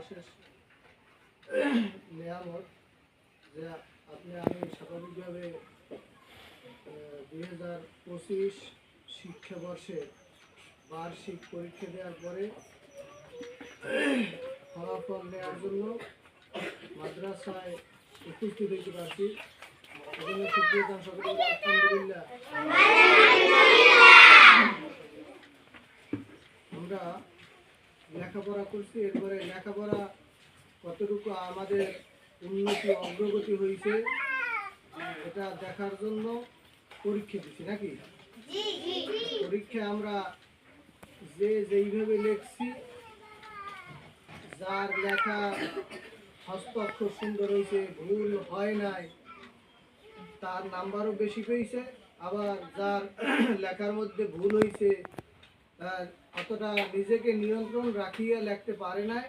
অশেষ নেয়ামত যে আমি স্বাভাবিকভাবে 2025 শিক্ষাবর্ষে বার্ষিক পরীক্ষা দেওয়ার পরে ফলাফল নেওয়ার জন্য মাদ্রাসায় উপস্থিত হইতে পারছি। এজন্য শুকরিয়া জানাই সকলকে, আলহামদুলিল্লাহ। আমরা লেখাপড়া করছি, এরপরে লেখাপড়া কতটুকু আমাদের উন্নতি অগ্রগতি হয়েছে এটা দেখার জন্য পরীক্ষা দিচ্ছি নাকি? পরীক্ষায় আমরা যেইভাবে লিখছি, যার লেখা হস্তাক্ষর সুন্দর হয়েছে, ভুল হয় নাই, তার নাম্বারও বেশি পেয়েছে। আবার যার লেখার মধ্যে ভুল হয়েছে, অতটা নিজেকে নিয়ন্ত্রণ রাখিয়ে লিখতে পারে নাই,